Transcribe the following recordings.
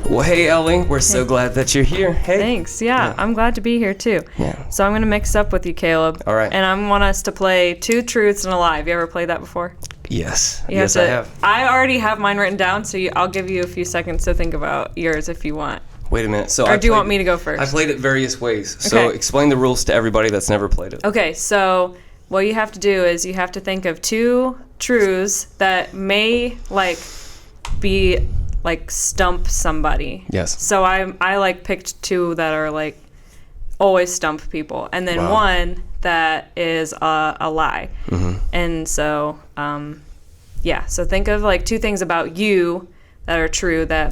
Well, hey, Elli, we're so glad that you're here. Hey. Thanks. Yeah, I'm glad to be here too. Yeah. So I'm going to mix up with you, Caleb. All right. And I want us to play 2 truths and a lie. Have you ever played that before? Yes. I have. I already have mine written down, so I'll give you a few seconds to think about yours if you want. Wait a minute. Or do you want me to go first? I played it various ways. So Okay. explain the rules to everybody that's never played it. Okay, so what you have to do is you have to think of 2 truths that may be stump somebody. Yes. So I picked 2 that are always stump people, and then Wow. 1 that is a lie. Mm-hmm. And so so think of 2 things about you that are true that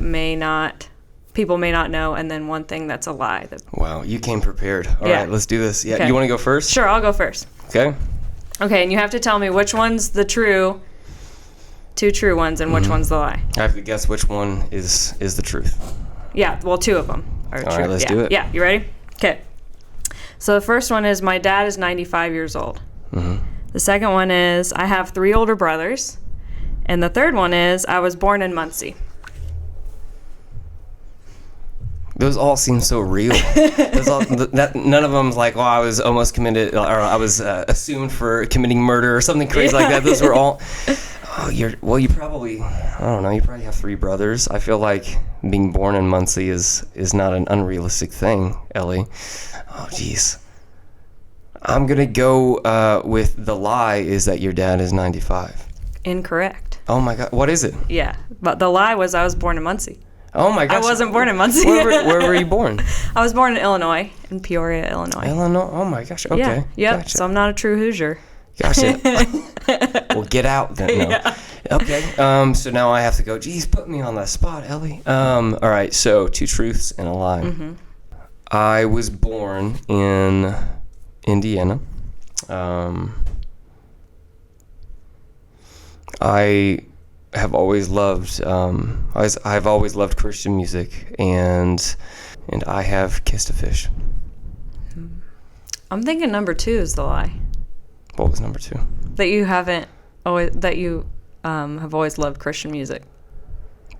people may not know, and then 1 thing that's a lie. Wow, you came prepared. All Yeah. right, let's do this. Yeah, Okay. You want to go first? Sure, I'll go first. Okay. Okay, and you have to tell me which one's the 2 true ones and which one's the lie. I have to guess which one is the truth. Yeah, well, 2 of them are true. All right, let's yeah. do it. Yeah, you ready? Okay. So the first one is my dad is 95 years old. Mm-hmm. The second one is I have 3 older brothers. And the third one is I was born in Muncie. Those all seem so real. None of them's like, I was almost committed, or I was assumed for committing murder or something crazy like that. Those were all. You probably, I don't know, you probably have 3 brothers. I feel like being born in Muncie is not an unrealistic thing, Elli. Oh, jeez. I'm gonna go with the lie is that your dad is 95. Incorrect. Oh my God, what is it? Yeah, but the lie was I was born in Muncie. Oh my gosh. I wasn't born in Muncie. Where were you born? I was born in Illinois, in Peoria, Illinois. Illinois? Oh my gosh, okay. Yeah, yep. Gotcha. So I'm not a true Hoosier. Gotcha. Well, get out then. No. Yeah. Okay. So now I have to go. Geez, put me on the spot, Elli. All right. So 2 truths and a lie. Mm-hmm. I was born in Indiana. I have always loved. I've always loved Christian music, and I have kissed a fish. I'm thinking number 2 is the lie. What was number 2? That you haven't always have always loved Christian music.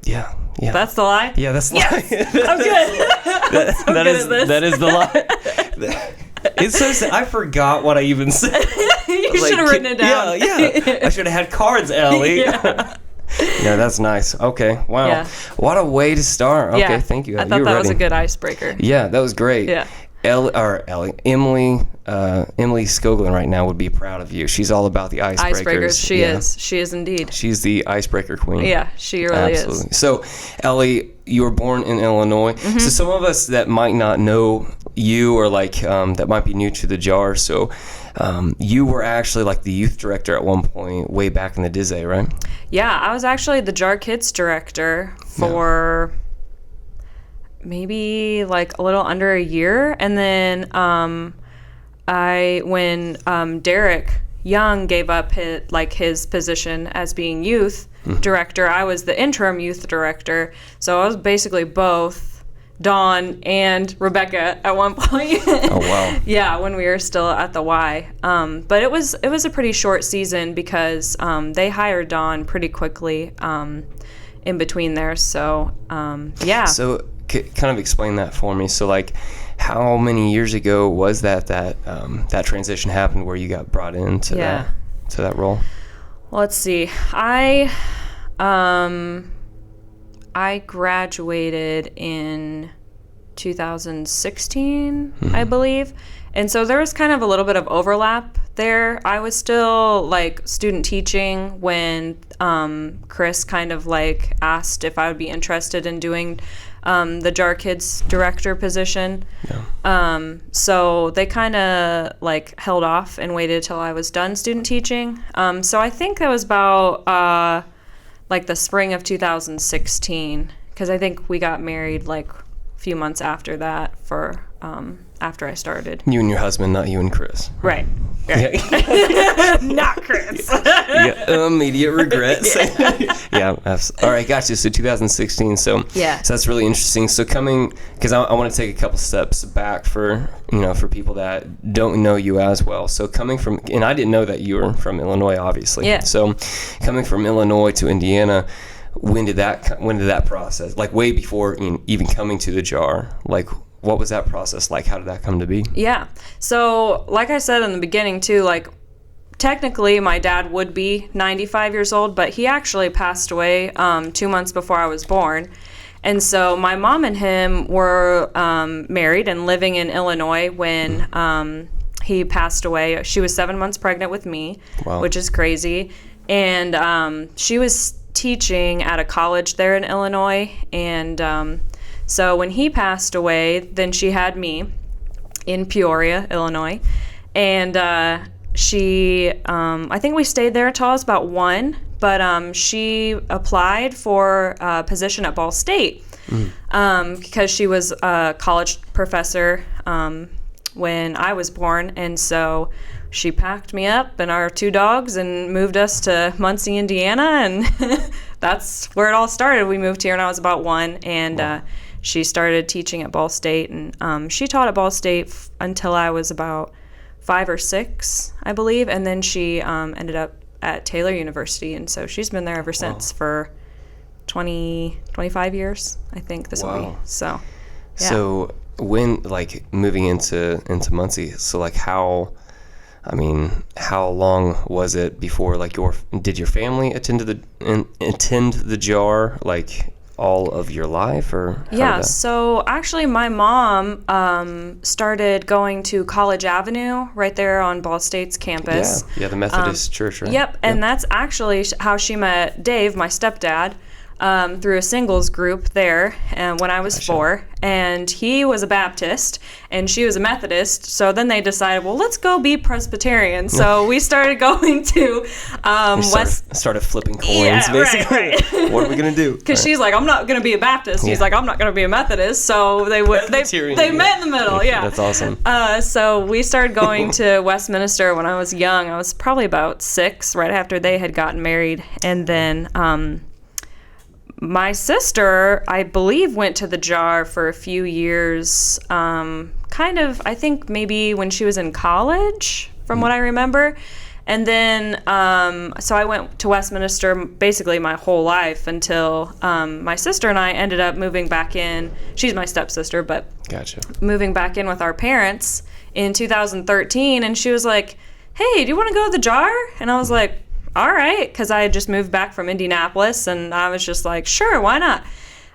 Yeah. That's the lie? Yeah, that's the lie. I'm good. That is the lie. It's so sad. I forgot what I even said. You should have written it down. Yeah. I should have had cards, Elli. Yeah. Yeah, that's nice. Okay. Wow. Yeah. What a way to start. Okay, Yeah. thank you. I thought that was a good icebreaker. Yeah, that was great. Yeah. Emily Skoglund right now would be proud of you. She's all about the icebreakers. She is. She is indeed. She's the icebreaker queen. Yeah, she really Absolutely. is. So, Elli, you were born in Illinois. Mm-hmm. So some of us that might not know you or that might be new to the jar. So you were actually the youth director at one point way back in the Dizzy, right? Yeah, I was actually the Jar Kids director for maybe a little under a year. And then when Derek Young gave up his position as being youth director, I was the interim youth director. So I was basically both Dawn and Rebecca at one point. Oh wow. Yeah, when we were still at the Y. But it was a pretty short season because they hired Dawn pretty quickly in between there. So yeah. So kind of explain that for me. So how many years ago was that transition happened where you got brought into that role? Well, let's see. I graduated in 2016, I believe. And so there was kind of a little bit of overlap there. I was still student teaching when Chris kind of asked if I would be interested in doing the Jar Kids director position. Yeah. So they kind of held off and waited till I was done student teaching. So I think that was about the spring of 2016, because I think we got married a few months after that after I started. You and your husband, not you and Chris. Right. Yeah. Not Chris. Yeah, immediate regrets. Yeah. All right, gotcha. So 2016. So that's really interesting. So because I want to take a couple steps back for people that don't know you as well. So coming from, and I didn't know that you were from Illinois, obviously. Yeah. So coming from Illinois to Indiana, when did that process, like way before even coming to the jar, like what was that process like? How did that come to be? Yeah. So like I said in the beginning too, like technically my dad would be 95 years old, but he actually passed away 2 months before I was born. And so my mom and him were married and living in Illinois when he passed away. She was 7 months pregnant with me, wow. which is crazy. And she was teaching at a college there in Illinois. And so when he passed away, then she had me in Peoria, Illinois. And I think we stayed there until I was about 1. But she applied for a position at Ball State because she was a college professor when I was born. And so she packed me up and our 2 dogs and moved us to Muncie, Indiana. And that's where it all started. We moved here when I was about 1. And she started teaching at Ball State. And she taught at Ball State until I was about 5 or 6, I believe. And then she ended up at Taylor University, and so she's been there ever since for 25 years, I think this will be. So, yeah. So when, like, moving into Muncie, so like how long was it before, like, did your family attend the jar, like, all of your life, or yeah, so actually my mom started going to College Avenue right there on Ball State's campus. Yeah, the Methodist church, right? Yep, and that's actually how she met Dave, my stepdad, through a singles group there when I was 4, and he was a Baptist and she was a Methodist. So then they decided, well, let's go be Presbyterian. So we started going to started flipping coins, basically. Right. What are we gonna do? Because she's like, I'm not gonna be a Baptist. He's like, I'm not gonna be a Methodist. So they met in the middle. Yeah, that's awesome. So we started going to Westminster when I was young. I was probably about 6, right after they had gotten married, and then my sister, I believe, went to the jar for a few years, kind of, I think maybe when she was in college, from what I remember. And then, so I went to Westminster basically my whole life until my sister and I ended up moving back in. She's my stepsister, but gotcha. Moving back in with our parents in 2013. And she was like, hey, do you want to go to the jar? And I was like, all right, because I had just moved back from Indianapolis, and I was just like, sure, why not?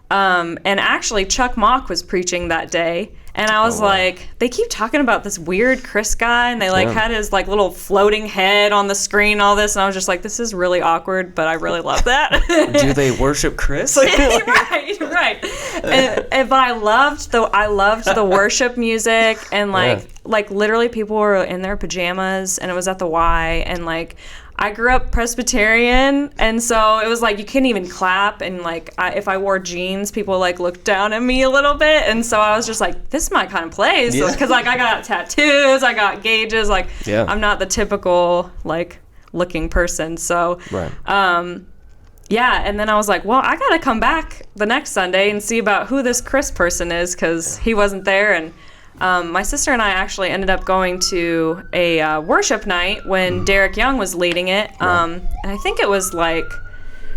And actually, Chuck Mock was preaching that day, and I was like, they keep talking about this weird Chris guy, and they had his like little floating head on the screen, all this, and I was just like, this is really awkward, but I really love that. Do they worship Chris? right. But I loved the worship music, and like literally people were in their pajamas, and it was at the Y, and like, I grew up Presbyterian, and so it was like you couldn't even clap, and like if I wore jeans, people like looked down at me a little bit, and so I was just like, this is my kind of place, because like I got tattoos, I got gauges, like I'm not the typical like looking person, so and then I was like, well, I gotta come back the next Sunday and see about who this Chris person is, because he wasn't there. And my sister and I actually ended up going to a worship night when Derek Young was leading it. And I think it was like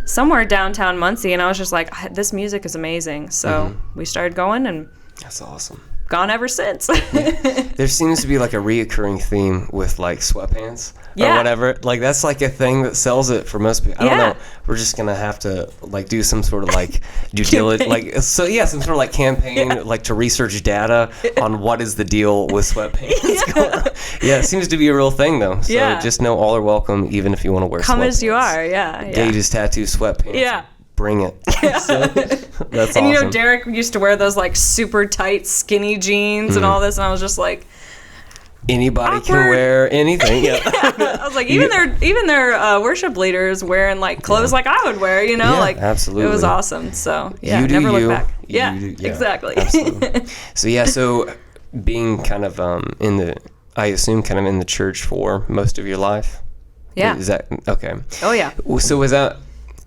somewhere downtown Muncie. And I was just like, this music is amazing. So we started going, and that's awesome. Gone ever since. There seems to be like a reoccurring theme with like sweatpants or whatever. Like that's like a thing that sells it for most people. I don't know. We're just gonna have to like do some sort of like due diligence, like some sort of like campaign, like to research data on what is the deal with sweatpants. It seems to be a real thing though. So just know all are welcome, even if you want to wear sweatpants. Come as you are. Gauges, tattoo, sweatpants. Bring it. So, that's awesome. And you know, Derek used to wear those like super tight skinny jeans and all this, and I was just like, anybody can wear anything. I was like, even their worship leaders wearing like clothes like I would wear, you know, like absolutely. It was awesome. So you do never you. look back. Exactly. So being kind of I assume kind of in the church for most of your life. Yeah. Is that okay? Oh yeah. So was that?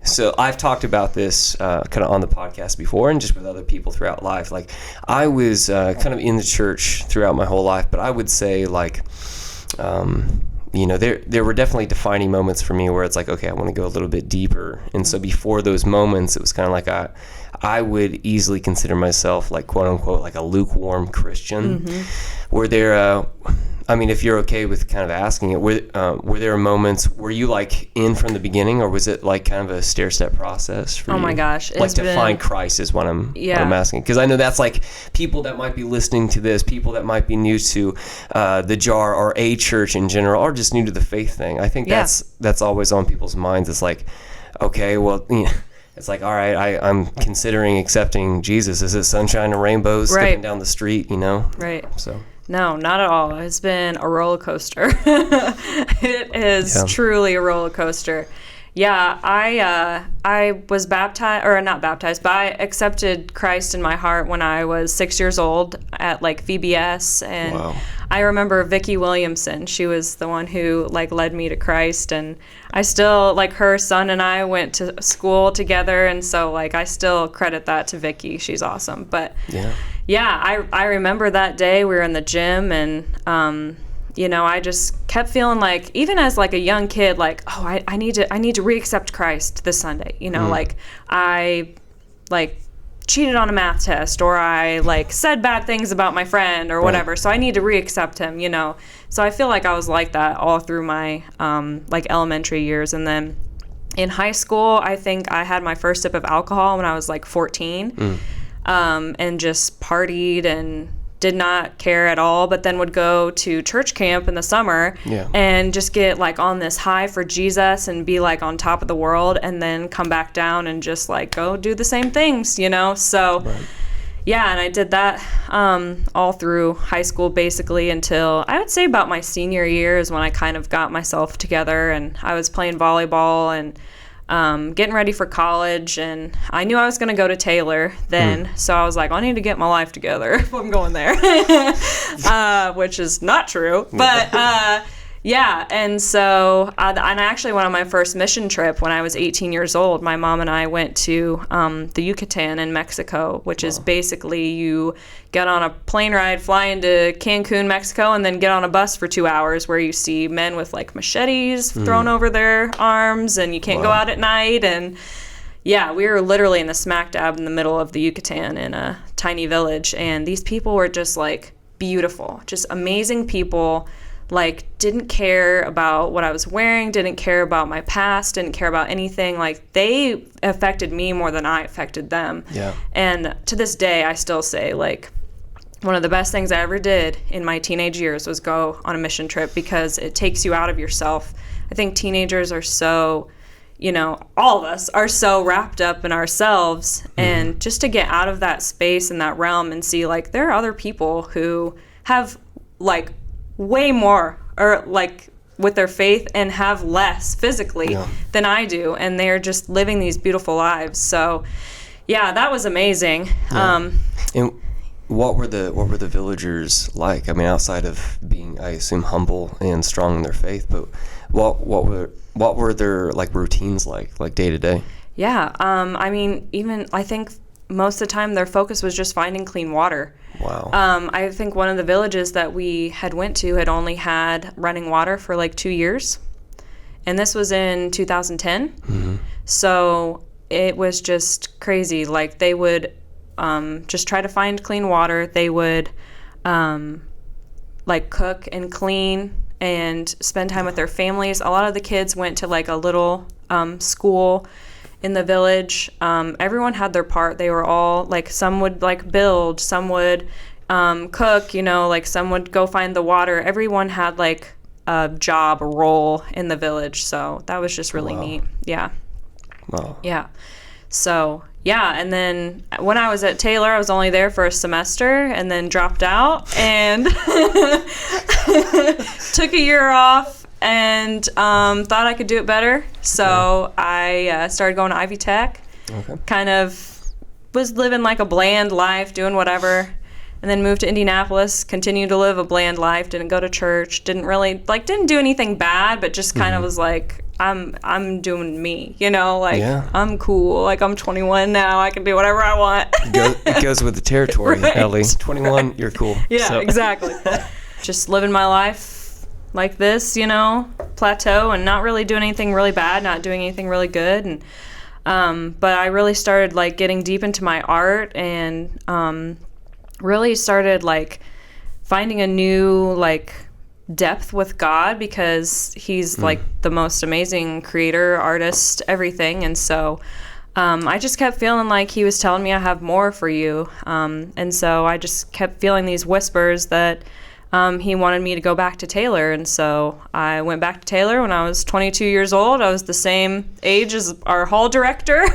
So I've talked about this kind of on the podcast before, and just with other people throughout life. Like I was kind of in the church throughout my whole life, but I would say like, there were definitely defining moments for me where it's like, okay, I want to go a little bit deeper. And so before those moments, it was kind of like I would easily consider myself like, quote unquote, like a lukewarm Christian. Were there, if you're okay with kind of asking it, were there moments, were you like in from the beginning, or was it like kind of a stair-step process for you? Oh my gosh. Like to find Christ is what I'm asking. Because I know that's like people that might be listening to this, people that might be new to the JAR or a church in general, or just new to the faith thing. I think that's always on people's minds. It's like, okay, well, it's like, all right, I'm considering accepting Jesus. Is it sunshine and rainbows skipping down the street, Right. So. No, not at all. It's been a roller coaster. It is truly a roller coaster. Yeah, I was baptized, or not baptized, but I accepted Christ in my heart when I was 6 years old at like VBS, and I remember Vicki Williamson. She was the one who like led me to Christ, and I still like her son and I went to school together, and so like I still credit that to Vicki. She's awesome. But I remember that day we were in the gym, and I just kept feeling like, even as like a young kid, like, oh, I need to reaccept Christ this Sunday. Like I like cheated on a math test, or I like said bad things about my friend or whatever. So I need to reaccept him, So I feel like I was like that all through my like elementary years. And then in high school, I think I had my first sip of alcohol when I was like 14, and just partied and did not care at all, but then would go to church camp in the summer and just get like on this high for Jesus and be like on top of the world, and then come back down and just like go do the same things, So and I did that all through high school basically until I would say about my senior year is when I kind of got myself together, and I was playing volleyball and getting ready for college, and I knew I was going to go to Taylor then, so I was like, I need to get my life together if I'm going there, which is not true, but and so and I actually went on my first mission trip when I was 18 years old. My mom and I went to the Yucatan in Mexico, which is basically you get on a plane ride, fly into Cancun, Mexico, and then get on a bus for 2 hours where you see men with like machetes thrown over their arms, and you can't go out at night. And we were literally in the smack dab in the middle of the Yucatan in a tiny village, and these people were just like beautiful, just amazing people. Like, didn't care about what I was wearing, didn't care about my past, didn't care about anything. Like, they affected me more than I affected them. And to this day, I still say, like, one of the best things I ever did in my teenage years was go on a mission trip, because it takes you out of yourself. I think teenagers are so, all of us are so wrapped up in ourselves, and just to get out of that space and that realm and see, like, there are other people who have, like, way more, or like with their faith, and have less physically than I do, and they're just living these beautiful lives. So that was amazing. And what were the villagers like? I mean, outside of being, I assume, humble and strong in their faith, but what were their like routines like day to day? Even I think most of the time their focus was just finding clean water. Wow. I think one of the villages that we had went to had only had running water for like 2 years. And this was in 2010. Mm-hmm. So it was just crazy. Like, they would just try to find clean water. They would like cook and clean and spend time with their families. A lot of the kids went to like a little school in the village. Everyone had their part. They were all like, some would like build, some would cook, like some would go find the water. Everyone had like a job, a role in the village. So that was just really neat. Yeah. Wow. Yeah. So and then when I was at Taylor, I was only there for a semester and then dropped out and took a year off and thought I could do it better. So I started going to Ivy Tech. Okay. Kind of was living like a bland life, doing whatever, and then moved to Indianapolis, continued to live a bland life, didn't go to church, didn't do anything bad, but just kind of was like, I'm doing me, I'm cool. Like, I'm 21 now. I can do whatever I want. It goes with the territory, Right. Elli. 21, you're cool. Yeah, exactly. Just living my life like this, plateau and not really doing anything really bad, not doing anything really good. And but I really started like getting deep into my art and really started like finding a new like depth with God, because he's like the most amazing creator, artist, everything. And so I just kept feeling like he was telling me, I have more for you. And so I just kept feeling these whispers that he wanted me to go back to Taylor. And so I went back to Taylor when I was 22 years old. I was the same age as our hall director.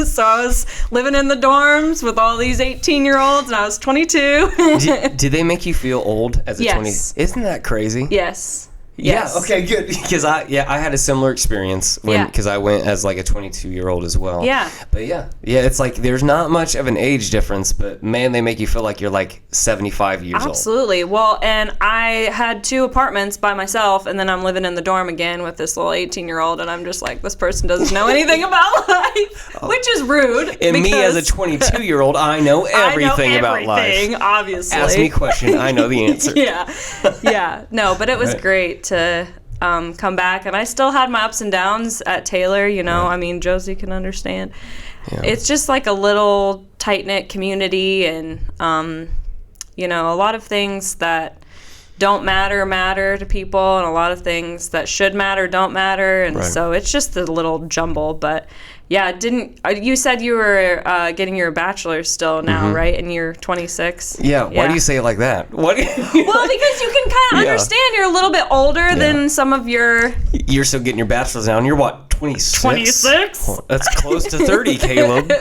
So I was living in the dorms with all these 18-year-olds, and I was 22. Did they make you feel old as a 20? Isn't that crazy? Yes. Yeah, okay, good. Because I had a similar experience because I went as like a 22-year-old as well. Yeah. But yeah, it's like there's not much of an age difference, but man, they make you feel like you're like 75 years old. Absolutely. Well, and I had 2 apartments by myself, and then I'm living in the dorm again with this little 18-year-old, and I'm just like, this person doesn't know anything about life, which is rude. And me as a 22-year-old, I know everything about life. Obviously. Ask me a question, I know the answer. Yeah. No, but it was great to come back, and I still had my ups and downs at Taylor, I mean, Josie can understand. It's just like a little tight-knit community, and a lot of things that don't matter to people, and a lot of things that should matter don't matter, and so it's just a little jumble. But yeah, you said you were getting your bachelor's still now, right? And you're 26. Yeah. Why do you say it like that? Well, because you can kind of understand you're a a little bit older than some of your... You're still getting your bachelor's now, and you're what, 26? 26? Oh, that's close to 30, Caleb.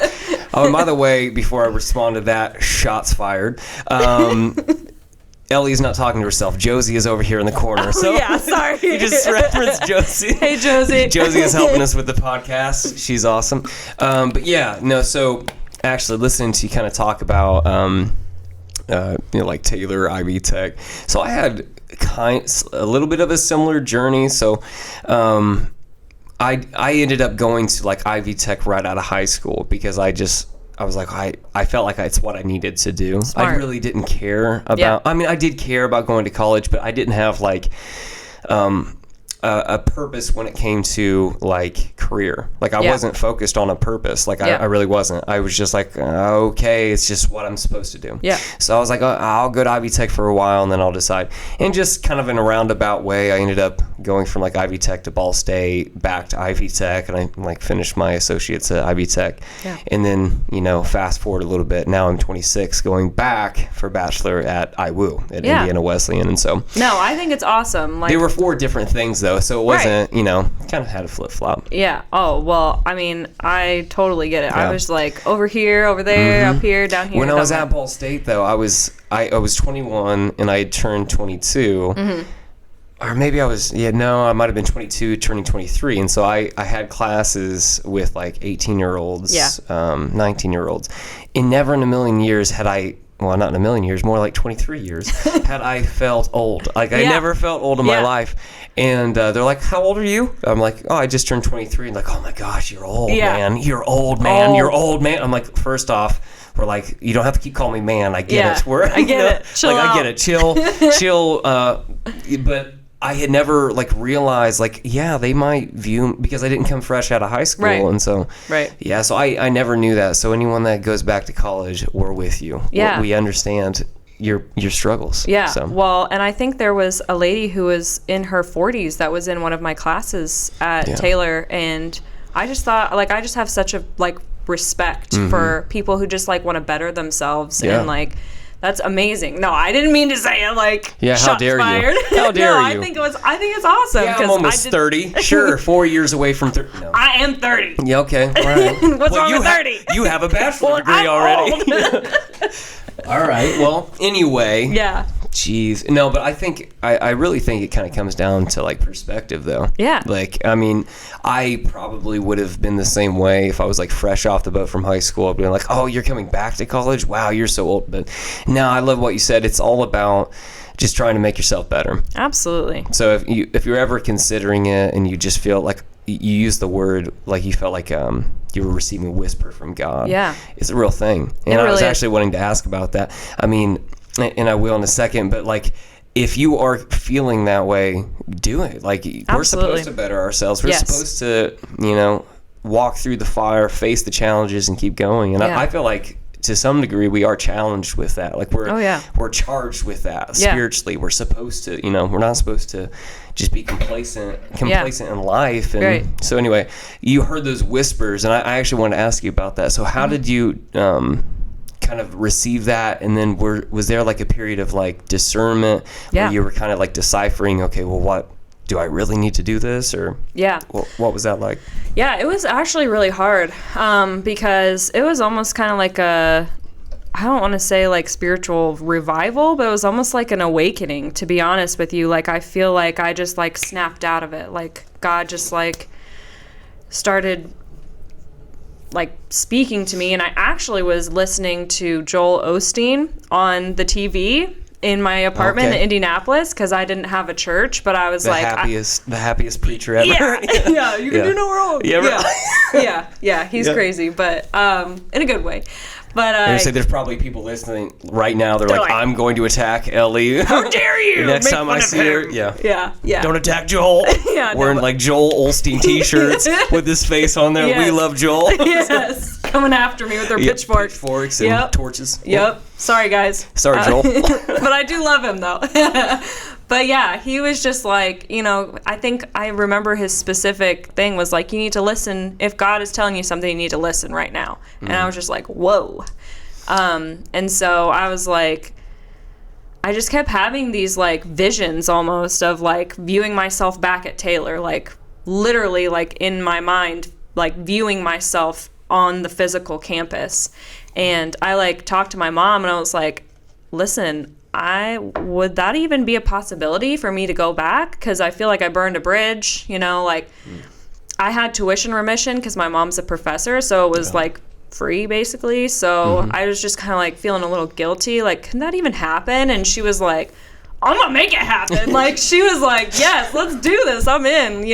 Oh, and by the way, before I respond to that, shots fired. Ellie's not talking to herself. Josie is over here in the corner. So yeah, sorry. You just referenced Josie. Hey, Josie. Josie is helping us with the podcast. She's awesome. But yeah, no, so actually listening to you kind of talk about, like Taylor, Ivy Tech. So I had a little bit of a similar journey. So I ended up going to like Ivy Tech right out of high school because I was like, I felt like it's what I needed to do. Smart. I really didn't care about, I mean, I did care about going to college, but I didn't have like a purpose when it came to like career. Like I wasn't focused on a purpose. Like I really wasn't. I was just like, okay, it's just what I'm supposed to do. Yeah. So I was like, I'll go to Ivy Tech for a while and then I'll decide. And just kind of in a roundabout way, I ended up going from like Ivy Tech to Ball State, back to Ivy Tech, and I like finished my associates at Ivy Tech. Yeah. And then, fast forward a little bit. Now I'm 26, going back for bachelor at IWU at Indiana Wesleyan. And so no, I think it's awesome. Like, they were 4 different things though, so it wasn't, kind of had a flip-flop. Yeah. Oh, well, I mean, I totally get it. Yeah. I was like over here, over there, up here, down here. When I was at Ball State though, I was 21 and I had turned 22. Mm-hmm. Or maybe I might have been 22 turning 23. And so I had classes with like 18-year-olds, 19-year-olds. And never in a million years had I, well, not in a million years, more like 23 years, had I felt old. Like I never felt old in my life. And they're like, how old are you? I'm like, I just turned 23. And like, oh my gosh, you're old, man. You're old, man. You're old, man. I'm like, first off, we're like, you don't have to keep calling me man. I get it. I get it. Chill out. I get it. Chill. But I had never like realized like, they might view, because I didn't come fresh out of high school. Right. And so, so I never knew that. So anyone that goes back to college, we're with you. Yeah. We understand your struggles. Yeah. So. Well, and I think there was a lady who was in her 40s that was in one of my classes at Taylor. And I just thought, like, I just have such a like respect for people who just like want to better themselves and like, that's amazing. No, I didn't mean to say it like how dare fired. You? How dare you? I think it's awesome. Yeah, I'm almost 30. Sure, 4 years away from 30. No. I am 30. Yeah, okay. All right. What's wrong with 30? You have a bachelor's degree already. All right. Well, anyway. Yeah. Jeez. No, but I really think it kind of comes down to like perspective though. Yeah. Like, I mean, I probably would have been the same way if I was like fresh off the boat from high school. I'd be like, oh, you're coming back to college? Wow, you're so old. But no, I love what you said. It's all about just trying to make yourself better. Absolutely. So if you're ever considering it and you just feel like you use the word like you felt like you were receiving a whisper from God. Yeah. It's a real thing. And I was actually wanting to ask about that. I mean, and I will in a second, but like if you are feeling that way, do it. Like, we're supposed to better ourselves. We're supposed to, walk through the fire, face the challenges, and keep going. And I feel like to some degree we are challenged with that. Like, we're charged with that spiritually. We're supposed to, we're not supposed to just be complacent in life. And so anyway, you heard those whispers, and I actually want to ask you about that. So how did you kind of receive that, and then was there like a period of like discernment where you were kind of like deciphering, okay, well, what do I really need to do this, or what was that like? It was actually really hard, because it was almost kind of like I don't want to say like spiritual revival, but it was almost like an awakening, to be honest with you. Like, I feel like I just like snapped out of it. Like, God just like started like speaking to me, and I actually was listening to Joel Osteen on the TV in my apartment in Indianapolis, because I didn't have a church, but I was the happiest preacher ever. You can do no wrong. He's crazy, but in a good way. But I say there's probably people listening right now. They're like, I'm going to attack Elli. How dare you? Next time I see her, don't attack Joel. Wearing like Joel Osteen t-shirts with his face on there. We love Joel. Yes, coming after me with their pitchforks and torches. Yep. Sorry, guys. Sorry, Joel. But I do love him, though. But yeah, he was just like, I think I remember his specific thing was like, you need to listen. If God is telling you something, you need to listen right now. And I was just like, whoa. And so I was like, I just kept having these like visions almost of like viewing myself back at Taylor, like literally like in my mind, like viewing myself on the physical campus. And I like talked to my mom, and I was like, listen, would that even be a possibility for me to go back? Because I feel like I burned a bridge, I had tuition remission because my mom's a professor, so it was like free basically. So I was just kind of like feeling a little guilty, like, can that even happen? And she was like, I'm gonna make it happen. Like, she was like, yes, let's do this, I'm in,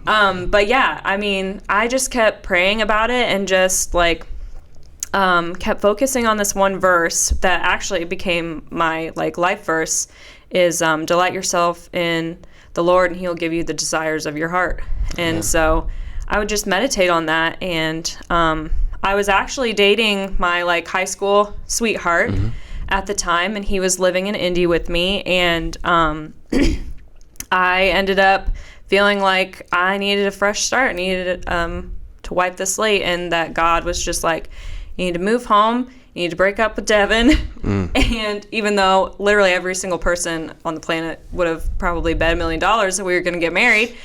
and but yeah, I mean, I just kept praying about it, and just like kept focusing on this one verse that actually became my like life verse, is delight yourself in the Lord, and he'll give you the desires of your heart. And so I would just meditate on that. And I was actually dating my like high school sweetheart at the time, and he was living in Indy with me, and I ended up feeling like I needed a fresh start, needed to wipe the slate, and that God was just like, you need to move home, you need to break up with Devin. And even though literally every single person on the planet would have probably bet $1 million that we were going to get married.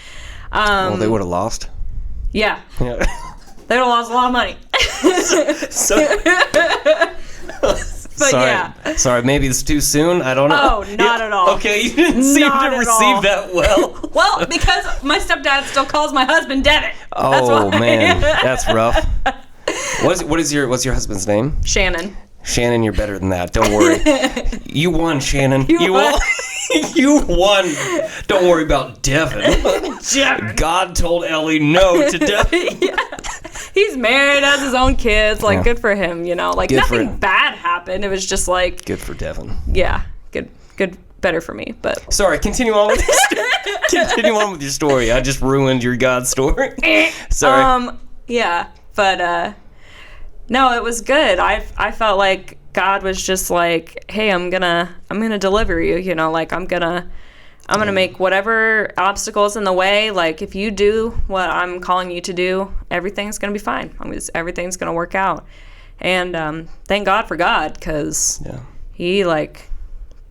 Well, they would have lost. Yeah. They would have lost a lot of money. Sorry, maybe it's too soon. I don't know. Oh, not at all. Okay, you didn't seem to receive that well. Well, because my stepdad still calls my husband Devin. Oh, man, that's rough. What's your husband's name? Shannon. Shannon, you're better than that. Don't worry. You won, Shannon. You won. You won. Don't worry about Devin. God told Elli no to Devin. He's married, has his own kids. Like, good for him, Like, good, nothing bad happened. It was just like... Good for Devin. Yeah. Good. Better for me, but... Sorry, continue on with your story. I just ruined your God story. Sorry. Yeah. But, no, it was good. I felt like God was just like, hey, I'm gonna deliver you, like, I'm gonna make whatever obstacles in the way, like, if you do what I'm calling you to do, everything's gonna be fine. Everything's gonna work out. And thank God for God, because he, like,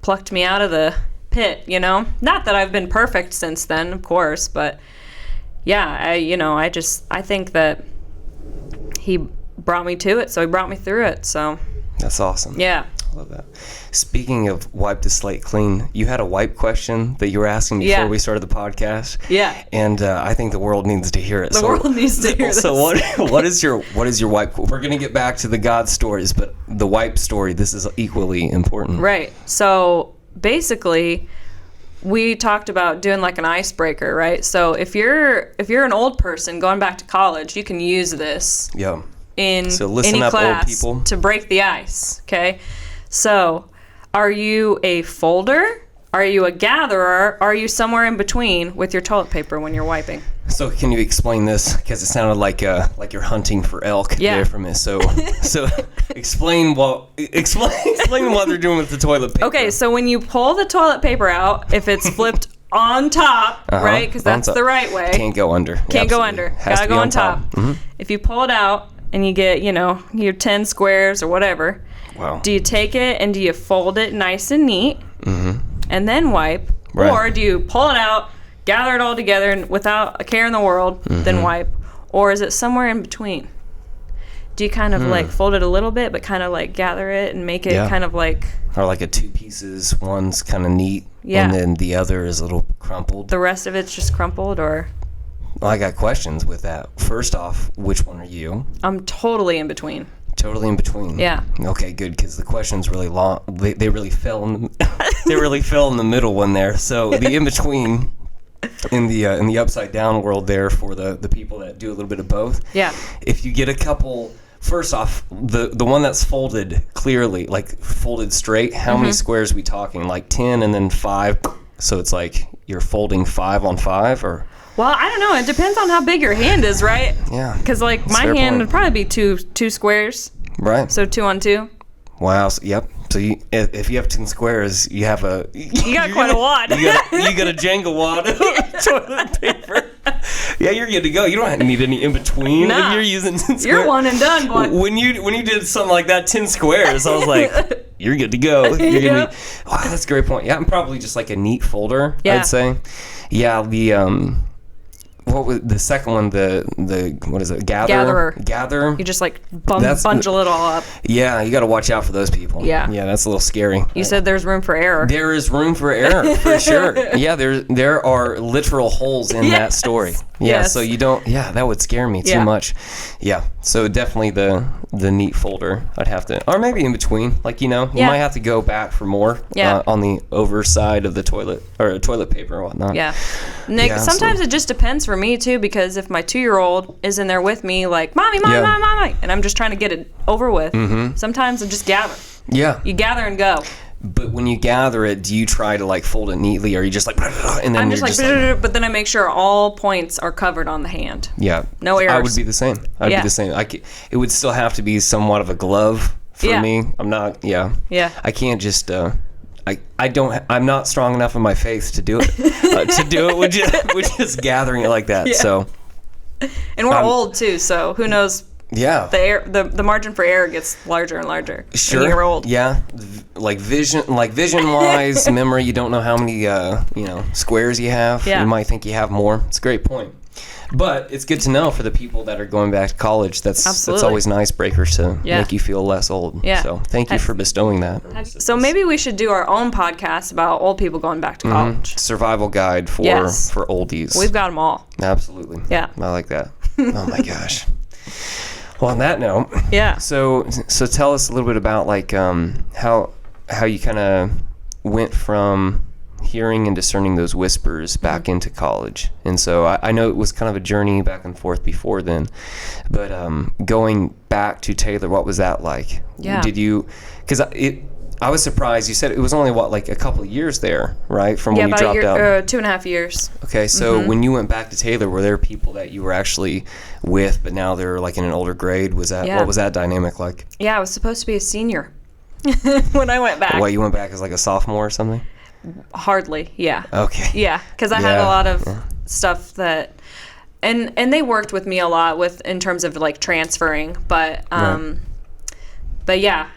plucked me out of the pit, Not that I've been perfect since then, of course, but, yeah, I think that he brought me to it, so he brought me through it. So that's awesome. Yeah, I love that. Speaking of wipe the slate clean, you had a wipe question that you were asking before we started the podcast. Yeah, and I think the world needs to hear it. The world needs to hear this. So what is your wipe? We're gonna get back to the God stories, but the wipe story, this is equally important. Right. So basically, we talked about doing like an icebreaker, right? So if you're an old person going back to college, you can use this. Yeah. In listen any up, class old people, to break the ice. Okay. So, are you a folder Are you a gatherer? Are you somewhere in between with your toilet paper when you're wiping? So can you explain this? Because it sounded like you're hunting for elk there from it. So explain what they're doing with the toilet paper. Okay, so when you pull the toilet paper out, if it's flipped on top, right? Because that's the right way. Can't go under. Can't go under. Gotta go on top. Mm-hmm. If you pull it out and you get, your 10 squares or whatever, do you take it and do you fold it nice and neat and then wipe? Right. Or do you pull it out, gather it all together and without a care in the world, then wipe? Or is it somewhere in between? Do you kind of like fold it a little bit but kind of like gather it and make it kind of like... Or like a 2 pieces, one's kind of neat and then the other is a little crumpled. The rest of it's just crumpled or... Well, I got questions with that. First off, which one are you? I'm totally in between. Totally in between. Yeah. Okay, good, because the question's really long. They really fell in the middle one there. So the in between, in the upside down world there for the people that do a little bit of both. Yeah. If you get a couple, first off, the one that's folded clearly, like folded straight. How many squares are we talking? Like 10 and then 5. So it's like you're folding 5 on 5, or. Well, I don't know. It depends on how big your hand is, right? Yeah. Because, like, my hand would probably be two squares. Right. So 2 on 2. Wow. So, yep. So if you have 10 squares, you have a... You got quite a wad. You got a Jenga wad of toilet paper. Yeah, you're good to go. You don't need any in between. Nah. If you're using 10 squares. You're one and done, boy. When you did something like that, 10 squares, I was like, you're good to go. You're gonna be, wow, that's a great point. Yeah, I'm probably just like a neat folder, I'd say. Yeah, what was the second one? The what is it? Gatherer. You just like bundle it all up. Yeah, you got to watch out for those people. Yeah, that's a little scary. You said there's room for error. There is room for error for sure. Yeah, there are literal holes in that story. Yeah, so you don't. Yeah, that would scare me too much. Yeah, so definitely the neat folder. I'd have to, or maybe in between. Like you might have to go back for more. On the overside of the toilet or toilet paper or whatnot. Yeah. Nick, sometimes it just depends for me too, because if my 2-year-old is in there with me, like mommy, and I'm just trying to get it over with. Sometimes I just gather. Yeah. You gather and go. But when you gather it, do you try to like fold it neatly, or are you just like, and then I'm just like, but then I make sure all points are covered on the hand. Yeah. No errors. I would be the same. I'd be the same. It would still have to be somewhat of a glove for me. I'm not. Yeah. I can't just. I'm not strong enough in my faith to do it. With just gathering it like that. Yeah. So. And we're old too, so who knows. Yeah. The margin for error gets larger and larger. Sure. When you're old. Yeah. Like vision wise, memory, you don't know how many squares you have. Yeah. You might think you have more. It's a great point. But it's good to know for the people that are going back to college. That's always an icebreaker to make you feel less old. Yeah. So thank you for bestowing that. So maybe we should do our own podcast about old people going back to college. Survival guide for oldies. We've got them all. Absolutely. Yeah. I like that. Oh my gosh. Well, on that note, So tell us a little bit about like how you kind of went from hearing and discerning those whispers back into college. And so I know it was kind of a journey back and forth before then, but going back to Taylor, what was that like? Yeah. Did you? Because I was surprised. You said it was only like a couple of years there, right? From when you dropped out. 2.5 years. Okay, so when you went back to Taylor, were there people that you were actually with, but now they're like in an older grade? What was that dynamic like? Yeah, I was supposed to be a senior when I went back. What, you went back as like a sophomore or something? Hardly, yeah. Okay. Yeah, because I had a lot of stuff that, and they worked with me a lot in terms of like transferring, but yeah,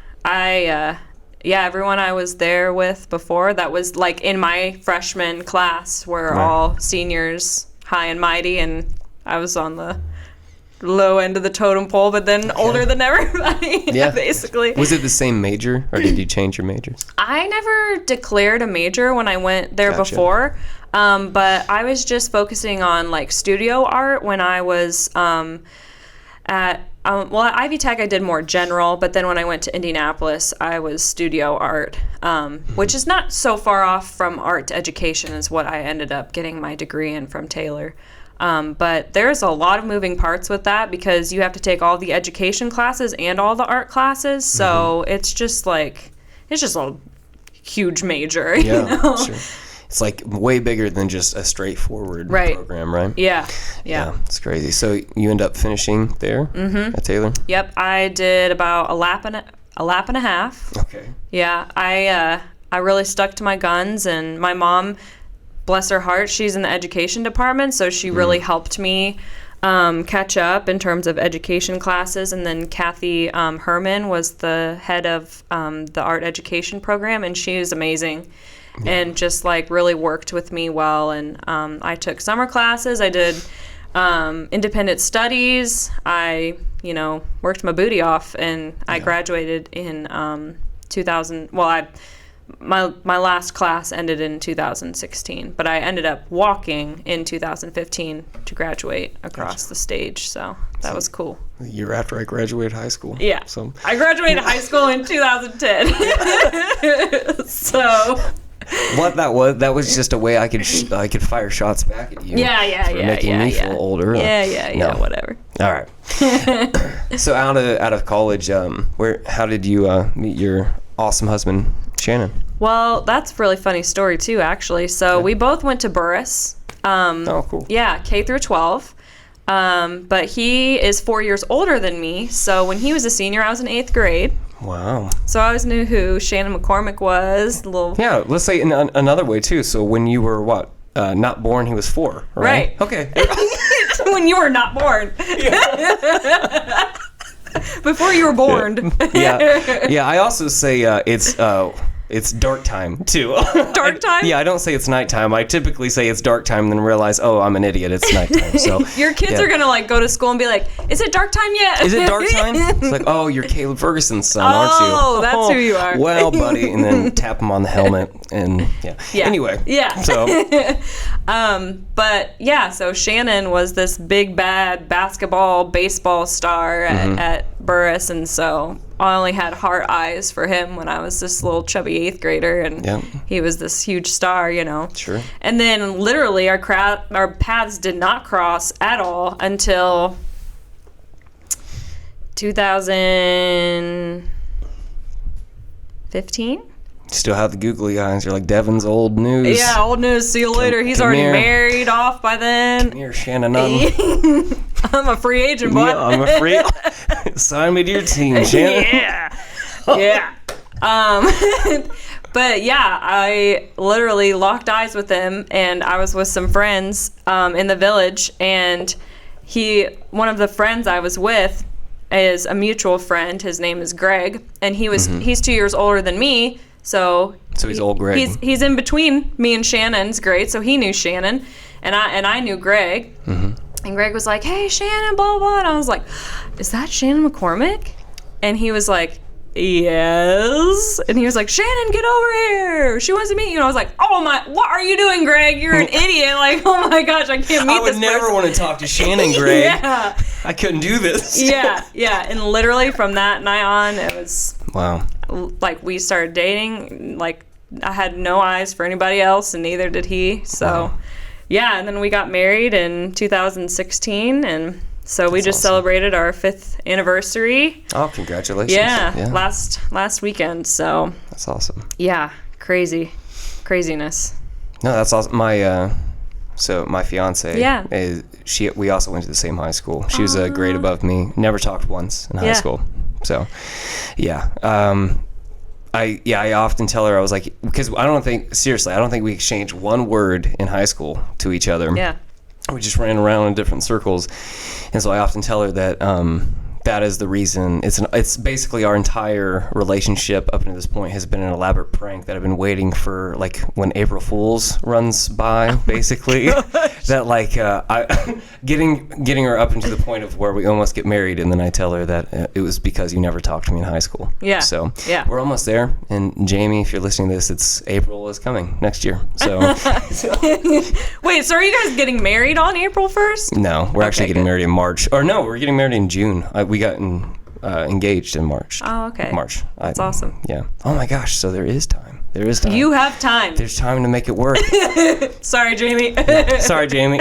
everyone I was there with before that was like in my freshman class were all seniors, high and mighty, and I was on the low end of the totem pole, but then older than everybody, basically. Was it the same major, or did you change your majors? I never declared a major when I went there before, but I was just focusing on like studio art when I was at Ivy Tech. I did more general, but then when I went to Indianapolis, I was studio art, which is not so far off from art education is what I ended up getting my degree in from Taylor. But there's a lot of moving parts with that because you have to take all the education classes and all the art classes. So it's just a huge major. Yeah, You know? sure. It's like way bigger than just a straightforward Right. program, right? Yeah. It's crazy. So you end up finishing there at Taylor? Yep. I did about a lap and a half. Okay. Yeah. I really stuck to my guns, and my mom, bless her heart, she's in the education department, so she really helped me catch up in terms of education classes. And then Kathy Herman was the head of the art education program, and she was amazing. And just like really worked with me well. And I took summer classes. I did independent studies. I, worked my booty off, and I graduated in 2000. Well, my last class ended in 2016, but I ended up walking in 2015 to graduate across the stage. So that was cool. The year after I graduated high school. Yeah. So I graduated high school in 2010. So. What that was just a way I could fire shots back at you. For making me feel older. Whatever. All right. So out of college, how did you meet your awesome husband, Shannon? Well, that's a really funny story too, actually. So we both went to Burris. Oh, cool. Yeah, K through 12. But he is 4 years older than me. So when he was a senior, I was in 8th grade. Wow. So I always knew who Shannon McCormick was. Yeah, let's say in another way too. So when you were not born, he was 4, right? Right. Okay. When you were not born. Yeah. Before you were born. Yeah. I also say it's dark time too. Dark time? Yeah, I don't say it's nighttime. I typically say it's dark time, and then realize, oh, I'm an idiot. It's nighttime. So your kids are gonna go to school and be like, "Is it dark time yet?" Is it dark time? It's like, oh, you're Caleb Ferguson's son, aren't you? Oh, that's who you are. Well, buddy, and then tap him on the helmet, and yeah. Anyway. Yeah. So. But yeah, so Shannon was this big bad baseball star at Burris, and so I only had heart eyes for him when I was this little chubby 8th grader, and he was this huge star, Sure. And then literally our paths did not cross at all until 2015. Still have the googly eyes. You're like Devin's old news. Yeah, old news. See you later. He's already married off by then. Come here, Shannon. I'm a free agent, boy. Yeah, I'm a free. Sign me to your team, Shannon. Yeah. But yeah, I literally locked eyes with him, and I was with some friends in the village, and one of the friends I was with is a mutual friend. His name is Greg, and he's 2 years older than me. So he's old Greg. He's in between me and Shannon's grade, so he knew Shannon, and I knew Greg. And Greg was like, "Hey, Shannon, blah blah," and I was like, "Is that Shannon McCormick?" And he was like, "Yes." And he was like, "Shannon, get over here. She wants to meet you." And I was like, "Oh my, what are you doing, Greg? You're an idiot. Like, oh my gosh, I can't meet this person." I would never want to talk to Shannon, Greg. Yeah. I couldn't do this. Yeah. And literally from that night on, it was... Wow. Like, we started dating. Like, I had no eyes for anybody else, and neither did he. So, yeah, and then we got married in 2016, and... So we just celebrated our 5th anniversary. Oh, congratulations. Yeah. Last weekend. So that's awesome. Yeah, craziness. No, that's awesome. My fiance, yeah, we also went to the same high school. She was a grade above me. Never talked once in high school. So, yeah. I often tell her, I was like, because I don't think we exchanged one word in high school to each other. Yeah. We just ran around in different circles, and so I often tell her that that is the reason. It's basically our entire relationship up until this point has been an elaborate prank that I've been waiting for, like when April Fool's runs by, basically. That getting her up into the point of where we almost get married, and then I tell her that it was because you never talked to me in high school. Yeah. So we're almost there. And Jamie, if you're listening to this, it's April is coming next year. So. Wait, so are you guys getting married on April 1st? No, we're actually getting married in March. Or no, we're getting married in June. We got engaged in March. Oh, okay. March. That's awesome. Yeah. Oh my gosh. So there is time. You have time. There's time to make it work. Sorry, Jamie. Sorry, Jamie.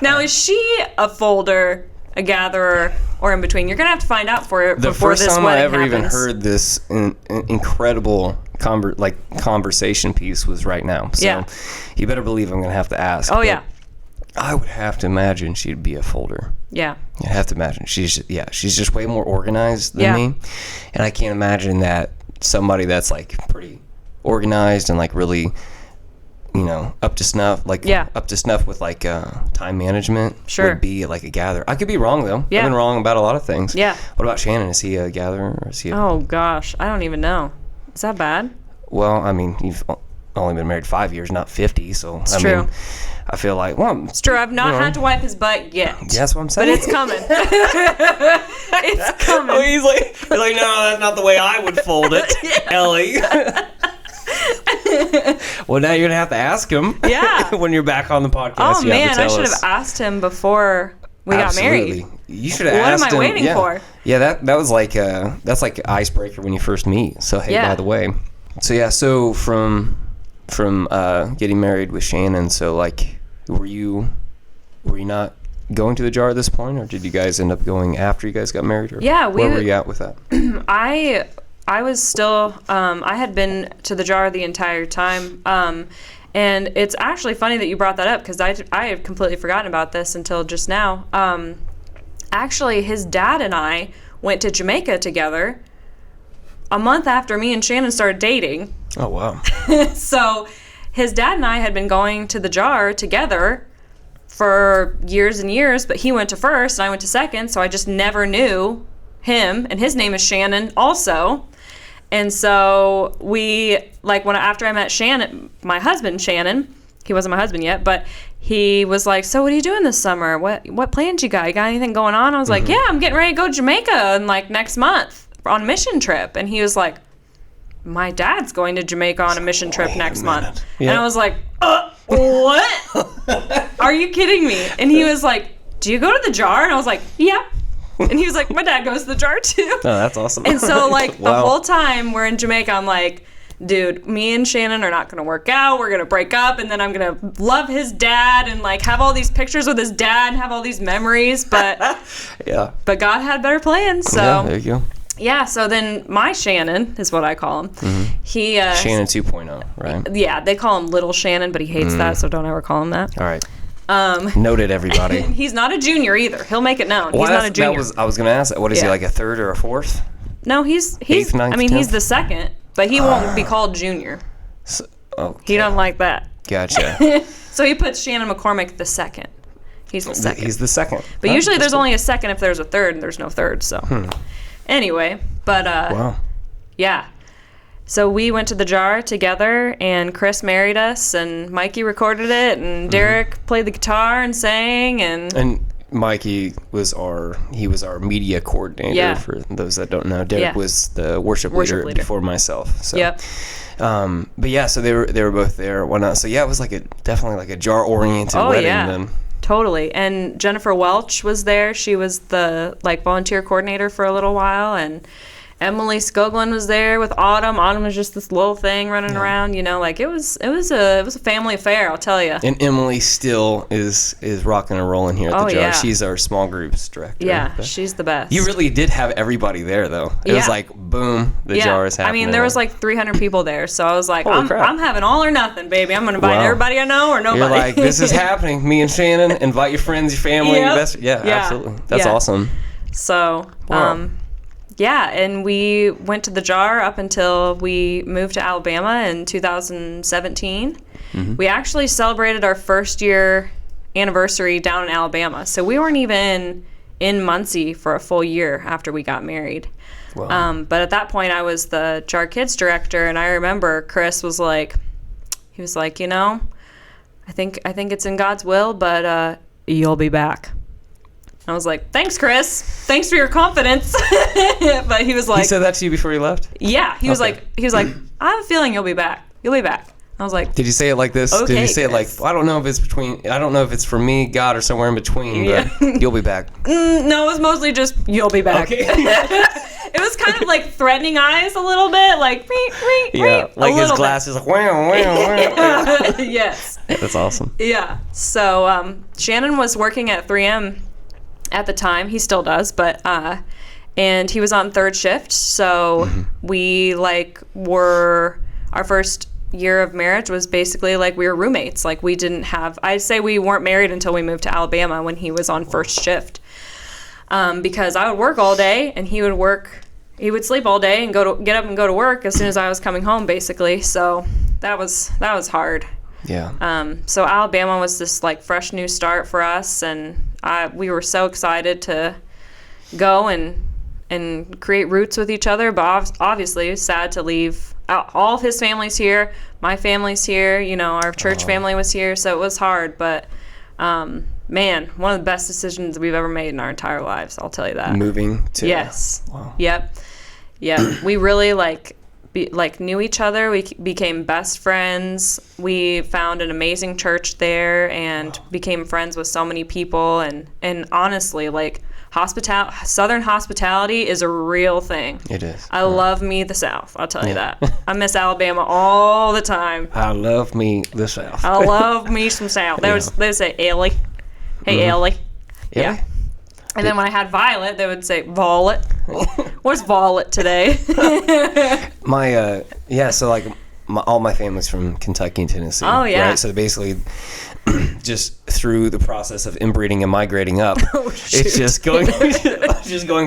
Now, is she a folder a gatherer or in between. You're gonna have to find out for it The before first this time I wedding ever even happens. heard this incredible conversation piece was right now. So Yeah. you better believe I'm gonna have to ask. Oh But yeah, I would have to imagine she'd be a folder. yeah, I have to imagine she's just way more organized than Yeah. me, and I can't imagine that somebody that's like pretty organized and like really, up to snuff, up to snuff with like time management. Sure. Would be like a gatherer. I could be wrong though. Yeah. I've been wrong about a lot of things. Yeah. What about Shannon? Is he a gatherer or is he? Oh gosh, I don't even know. Is that bad? Well, I mean, you've only been married 5 years, not 50. So I true. mean, I feel like It's true. I've not had to wipe his butt yet. Yeah, that's what I'm saying. But it's coming. It's coming. Oh, he's like, no, that's not the way I would fold it, Ellie. Well, now you're gonna have to ask him. Yeah. When you're back on the podcast. Oh you have man, to I tell should us. have asked him before we got Absolutely. married. You should have What am asked I him. waiting for? Yeah, that was like that's like an icebreaker when you first meet. So hey, Yeah. by the way, so from getting married with Shannon, so like, were you not going to the jar at this point, or did you guys end up going after you guys got married? Or Yeah, where were you at with that? I was still, I had been to the jar the entire time. And it's actually funny that you brought that up because I had completely forgotten about this until just now. Actually, his dad and I went to Jamaica together a month after me and Shannon started dating. Oh wow. So his dad and I had been going to the jar together for years and years, but he went to first and I went to second, so I just never knew him, and his name is Shannon also. And so after I met Shannon, my husband Shannon, he wasn't my husband yet, but he was like, so what are you doing this summer? What plans you got? You got anything going on? I was like, yeah, I'm getting ready to go to Jamaica in like next month on a mission trip. And he was like, my dad's going to Jamaica on a mission trip next month. Yeah. And I was like, what? Are you kidding me? And he was like, do you go to the jar? And I was like, yeah. And he was like, my dad goes to the jar too. Oh, that's awesome. And so like the Wow. whole time we're in Jamaica, I'm like, dude, me and Shannon are not going to work out. We're going to break up, and then I'm going to love his dad and like have all these pictures with his dad and have all these memories. But Yeah. but God had better plans. So Yeah, there you go. yeah, so then my Shannon is what I call him. He Shannon 2.0, right? yeah, they call him Little Shannon, but he hates that, so don't ever call him that. All right. Noted, everybody. He's not a junior either. He'll make it known. Well, He's not a junior. I was going to ask that. What is he, Yeah. like a third or a fourth? No, he's Eighth, ninth, I mean, he's 10th? the second, but he won't be called junior. Oh, He doesn't like that. gotcha. So he puts Shannon McCormick the second. He's the second. He's the second. But Oh, usually that's there's only a second if there's a third, and there's no third. So anyway, but Wow. yeah. So we went to the jar together, and Chris married us, and Mikey recorded it, and Derek played the guitar and sang, and Mikey was our media coordinator. Yeah. For those that don't know, Derek Yeah. was the worship leader before myself. So. Yep. But yeah, so they were both there, whatnot. So yeah, it was definitely like a jar oriented wedding. yeah. Then. Totally. And Jennifer Welch was there. She was the volunteer coordinator for a little while, and Emily Skoglund was there with Autumn. Autumn was just this little thing running around, it was a family affair, I'll tell you. And Emily still is rocking and rolling here at the jar. Yeah. She's our small groups director. Yeah, But she's the best. you really did have everybody there though. It was Yeah. like boom, the jar is happening. I mean, there was like 300 people there, so I was like, Holy crap. I'm having all or nothing, baby. I'm going to invite Wow. everybody I know or nobody. You're like, this is happening. Me and Shannon, invite your friends, your family, your Yep. best. Yeah, Yeah. absolutely. That's Yeah. awesome. So, Wow. yeah, and we went to the jar up until we moved to Alabama in 2017. We actually celebrated our first year anniversary down in Alabama. So we weren't even in Muncie for a full year after we got married. Wow. But at that point, I was the Jar Kids director, and I remember Chris was like, I think it's in God's will, but you'll be back. I was like, thanks, Chris. Thanks for your confidence. But he was like, He said that to you before you left? yeah. He was Okay. like, I have a feeling you'll be back. You'll be back. I was like, Did you say it like this? Did Okay, you say it like, Chris. I don't know if it's for me, God, or somewhere in between, Yeah. but you'll be back. no, it was mostly just, you'll be back. Okay. It was kind of like threatening eyes a little bit, like, Yeah, like his glasses, like, wow, wow, wow. Yes. That's awesome. Yeah. So Shannon was working at 3M, at the time. He still does, but and he was on third shift, so we were, our first year of marriage was basically we were roommates. We didn't have, I'd say we weren't married until we moved to Alabama when he was on first shift, because I would work all day and he would sleep all day and get up and go to work as soon as I was coming home, basically. So that was hard. Yeah. So Alabama was this fresh new start for us, and we were so excited to go and create roots with each other. But obviously, it's sad to leave. All of his family's here, my family's here. Our church family was here, so it was hard. But man, one of the best decisions we've ever made in our entire lives. I'll tell you that. Moving to. Yes. Wow. Yep. We really knew each other. We became best friends. We found an amazing church there and became friends with so many people. And honestly, Southern hospitality is a real thing. It is. I love me the South. I'll tell you that. I miss Alabama all the time. I love me the South. I love me some South. They would say Elli. Hey, Elli. Yeah. And then when I had Violet, they would say Violet. What's Violet today? All my family's from Kentucky and Tennessee. Oh, yeah. Right? So basically, just through the process of inbreeding and migrating up, it's just going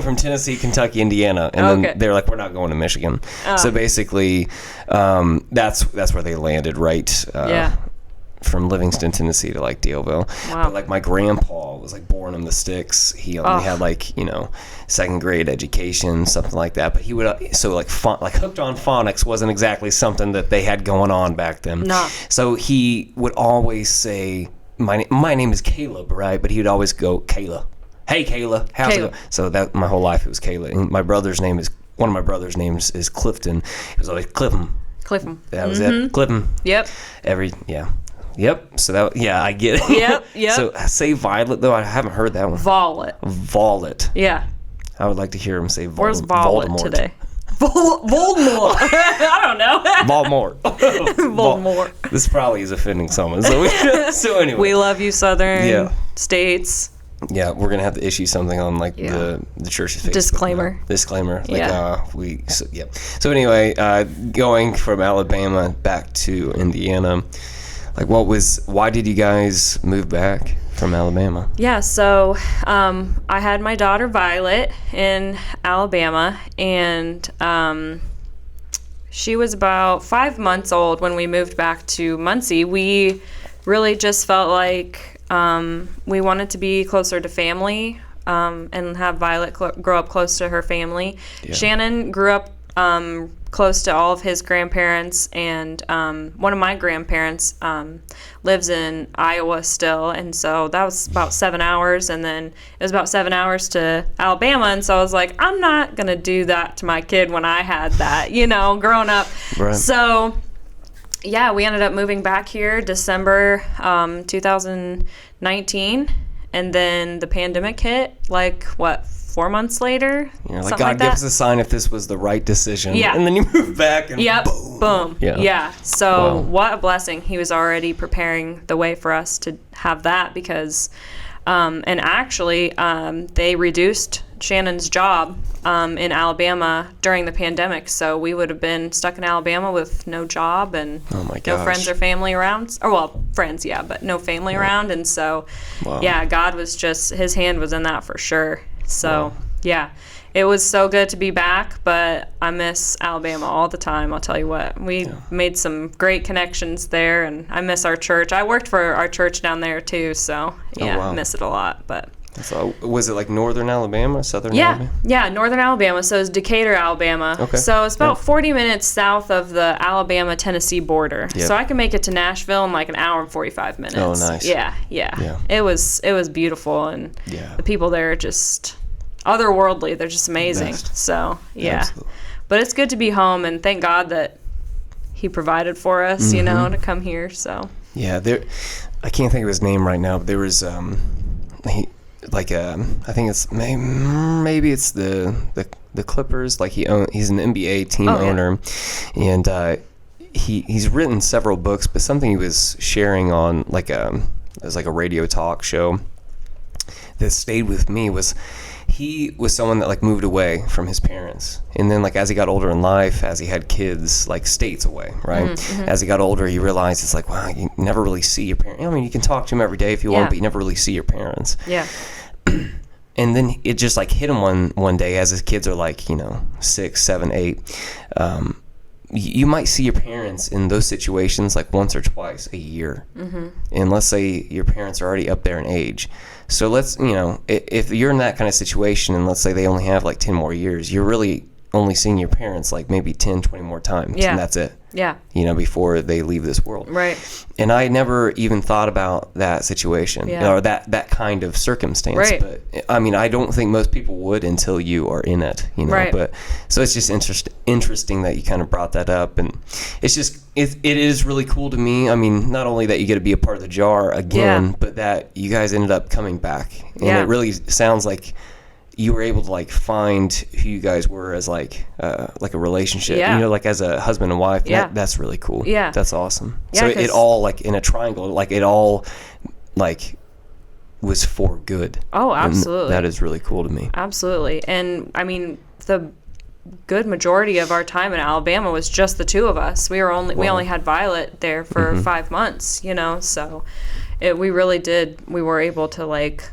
from Tennessee, Kentucky, Indiana, and then they're like, we're not going to Michigan. So basically, that's where they landed, right? From Livingston, Tennessee to Dealville. Wow. But my grandpa was born in the sticks. He only had second grade education, something like that. But he would hooked on phonics wasn't exactly something that they had going on back then. No. So he would always say, my name is Caleb, right? But he would always go, Kayla. Hey, Kayla. How's it going? So that my whole life it was Kayla. And one of my brother's names is Clifton. It was always Clifton. That was it. Clifton. Yep. Yep. So I get it. Yep. So say Violet though. I haven't heard that one. Violet. Yeah. I would like to hear him say Where's Violet Voldemort today? Voldemort. I don't know. Voldemort. This probably is offending someone. So anyway. We love you, Southern states. Yeah, we're gonna have to issue something on the church's Facebook. Disclaimer. So anyway, going from Alabama back to Indiana. Why did you guys move back from Alabama? Yeah, so I had my daughter Violet in Alabama, and she was about 5 months old when we moved back to Muncie. We really just felt like we wanted to be closer to family and have Violet grow up close to her family. Yeah. Shannon grew up close to all of his grandparents, and one of my grandparents lives in Iowa still, and so that was about 7 hours, and then it was about 7 hours to Alabama, and so I was like, I'm not gonna do that to my kid when I had that, growing up. Right. So yeah, we ended up moving back here December 2019, and then the pandemic hit 4 months later. God gives a sign if this was the right decision. Yeah. And then you move back and boom. Yeah. So what a blessing. He was already preparing the way for us to have that because, and actually, they reduced Shannon's job in Alabama during the pandemic. So we would have been stuck in Alabama with no job and no friends or family around. Or well, friends, yeah, but no family around. And so, God was just, his hand was in that for sure. So, it was so good to be back, but I miss Alabama all the time, I'll tell you what. We made some great connections there, and I miss our church. I worked for our church down there, too, so, I miss it a lot. But so, was it northern Alabama, southern Alabama? Yeah, northern Alabama, so it's Decatur, Alabama. Okay. So it's about 40 minutes south of the Alabama-Tennessee border. Yep. So I can make it to Nashville in an hour and 45 minutes. Oh, nice. Yeah. It was beautiful, and the people there are just otherworldly. They're just amazing. So, Absolutely. But it's good to be home, and thank God that he provided for us, to come here, so. Yeah, I can't think of his name right now, but there was, I think it's maybe it's the Clippers. He's an NBA team owner, and he's written several books. But something he was sharing on it was a radio talk show that stayed with me was he was someone that like moved away from his parents, and then like as he got older in life, as he had kids, like states away, right? As he got older, he realized it's like, wow, you never really see your parents. I mean, you can talk to them every day if you want, but you never really see your parents. Yeah. And then it just like hit him one day as his kids are like, 6, 7, 8. You might see your parents in those situations like once or twice a year. And let's say your parents are already up there in age. So let's, if you're in that kind of situation and let's say they only have like 10 more years, you're really only seeing your parents like maybe 10, 20 more times. Yeah. And that's it. Yeah. Before they leave this world. Right. And I never even thought about that situation or that kind of circumstance. Right. But I mean, I don't think most people would until you are in it, Right. But so it's just interesting that you kind of brought that up. And it's just, it is really cool to me. I mean, not only that you get to be a part of the jar again, but that you guys ended up coming back. And it really sounds like you were able to like find who you guys were as like a relationship, like as a husband and wife. That's really cool. Yeah. That's awesome. Yeah, so it all like in a triangle, like it all like was for good. Oh, absolutely. And that is really cool to me. Absolutely. And I mean, the good majority of our time in Alabama was just the two of us. We only had Violet there for 5 months, so we were able to like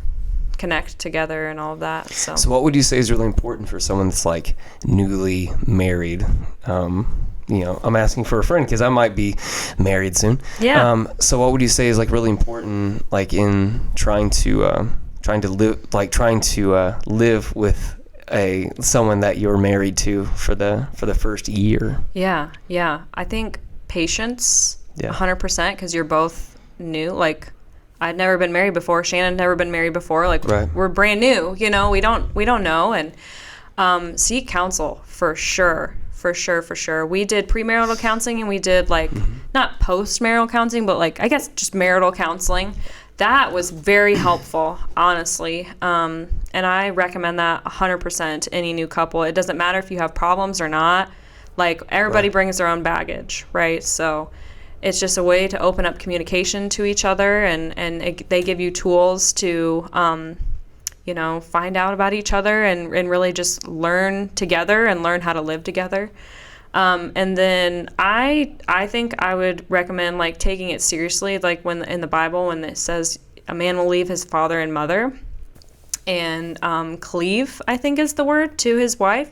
connect together and all of that. So what would you say is really important for someone that's like newly married? I'm asking for a friend because I might be married soon. Yeah. So what would you say is like really important, like in trying to live with someone that you're married to for the first year? Yeah. I think patience, 100%, because you're both new. Like, I'd never been married before. Shannon had never been married before. Like, we're brand new. We don't know. And seek counsel for sure. We did premarital counseling, and we did like not post-marital counseling, but like I guess just marital counseling. That was very helpful, honestly. And I recommend that 100% to any new couple. It doesn't matter if you have problems or not. Like, everybody brings their own baggage, right? So it's just a way to open up communication to each other, and they give you tools to, find out about each other and really just learn together and learn how to live together. And then I think I would recommend like taking it seriously, like when in the Bible when it says a man will leave his father and mother and cleave, I think is the word, to his wife,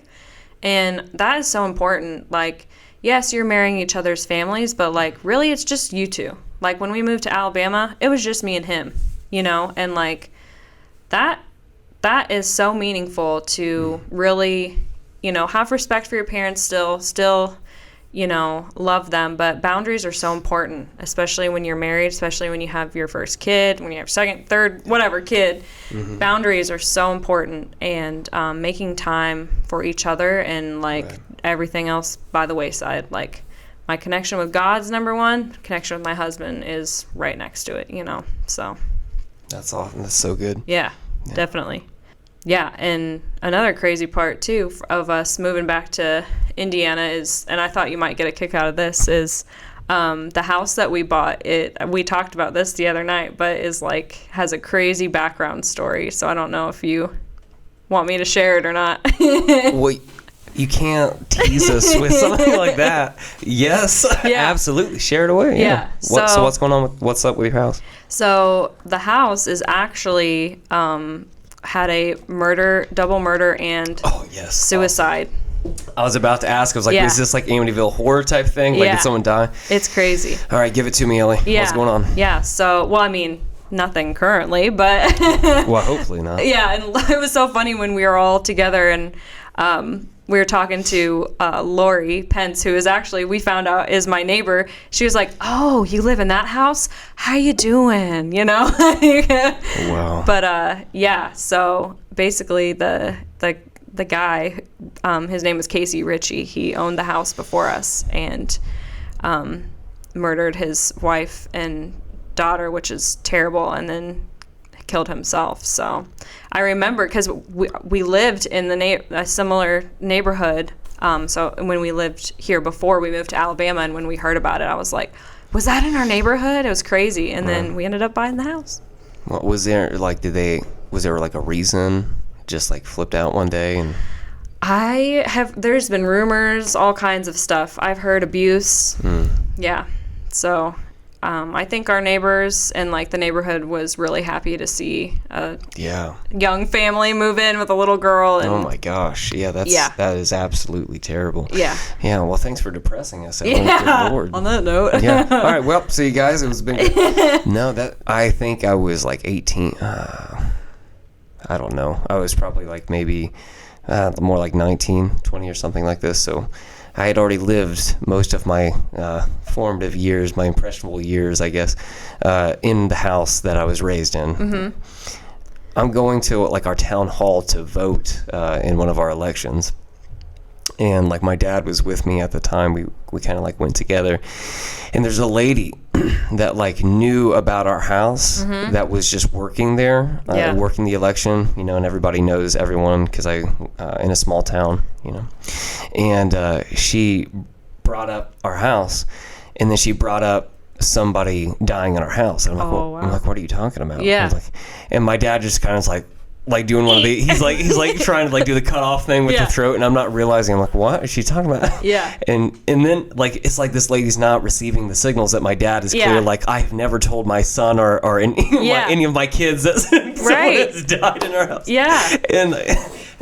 and that is so important. Like, yes, you're marrying each other's families, but like really it's just you two. Like when we moved to Alabama, it was just me and him, and like that is so meaningful to really, have respect for your parents still, love them. But boundaries are so important, especially when you're married, especially when you have your first kid, when you have second, third, whatever kid. Boundaries are so important, and making time for each other and like everything else by the wayside. Like my connection with God's number one, connection with my husband is right next to it, so. That's awesome. That's so good. Yeah. Definitely. Yeah, and another crazy part too of us moving back to Indiana is, and I thought you might get a kick out of this, is the house that we bought. We talked about this the other night, but has a crazy background story. So I don't know if you want me to share it or not. Well, you can't tease us with something like that. Yes, absolutely. Share it away. Yeah. So what's going on? What's up with your house? So the house is actually had a double murder, and suicide. I was about to ask. I was like, is this like Amityville horror type thing? Like, did someone die? It's crazy. All right, give it to me, Elli. Yeah. What's going on? Yeah. So, well, I mean, nothing currently, but well, hopefully not. Yeah, and it was so funny when we were all together, and we were talking to Lori Pence, who is actually, we found out, is my neighbor. She was like, "Oh, you live in that house? How you doing?" Wow. But so basically the guy, his name was Casey Ritchie. He owned the house before us and murdered his wife and daughter, which is terrible, and then killed himself. So I remember, because we lived in a similar neighborhood. So when we lived here before we moved to Alabama, and when we heard about it, I was like, was that in our neighborhood? It was crazy. And then we ended up buying the house. What was there, like, did they was there like a reason? Just like flipped out one day and... There's been rumors, all kinds of stuff. I've heard abuse. Yeah. So I think our neighbors and like the neighborhood was really happy to see a young family move in with a little girl. And, oh my gosh. Yeah, that is absolutely terrible. Yeah. Yeah, well, thanks for depressing us. Yeah. Good Lord. On that note. Yeah. All right, well, see you guys. It was been good. No, I think I was like 18. I don't know. I was probably like maybe more like 19, 20 or something like this. So I had already lived most of my formative years, my impressionable years, I guess, in the house that I was raised in. Mm-hmm. I'm going to like our town hall to vote in one of our elections. And like my dad was with me at the time. We kind of like went together. And there's a lady that like knew about our house that was just working there, working the election, you know, and everybody knows everyone because I in a small town, you know. And she brought up our house, and then she brought up somebody dying in our house. And I'm like, wow. I'm like, what are you talking about? Yeah. I was like, and my dad just kind of like doing one of the he's like trying to like do the cutoff thing with the throat, and I'm not realizing. I'm like, what is she talking about? Yeah. And then like it's like this lady's not receiving the signals that my dad is clear. Like I've never told my son or any of my kids that someone has died in our house. Yeah. And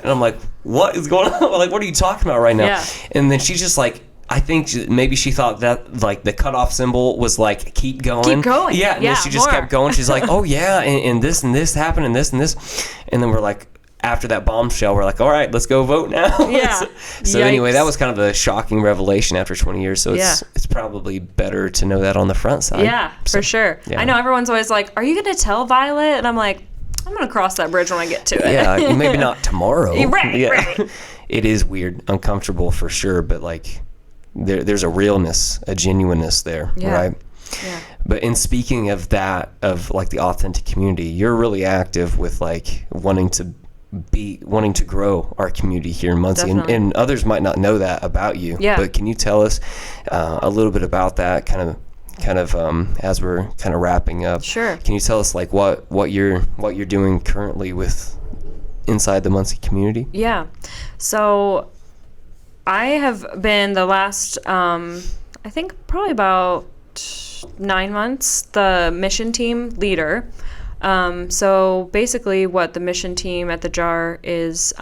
I'm like, what is going on? Like, what are you talking about right now? Yeah. And then she's just like, I think maybe she thought that like the cutoff symbol was like keep going. Keep going. Yeah. And then she just kept going. She's like, oh yeah, and this happened and this. And then we're like, after that bombshell, we're like, all right, let's go vote now. Yeah. So anyway, that was kind of a shocking revelation after 20 years. So it's probably better to know that on the front side. Yeah, for sure. Yeah. I know everyone's always like, are you going to tell Violet? And I'm like, I'm going to cross that bridge when I get to it. Yeah, maybe not tomorrow. Right. It is weird, uncomfortable for sure, but like there's a realness, a genuineness there, right? Yeah. But in speaking of that, of like the authentic community, you're really active with like wanting to grow our community here in Muncie, and others might not know that about you. Yeah. But can you tell us a little bit about that, kind of as we're kind of wrapping up? Sure. Can you tell us like what you're doing currently with inside the Muncie community? Yeah. So I have been the last, I think probably about 9 months, the mission team leader. So basically what the mission team at the JAR is,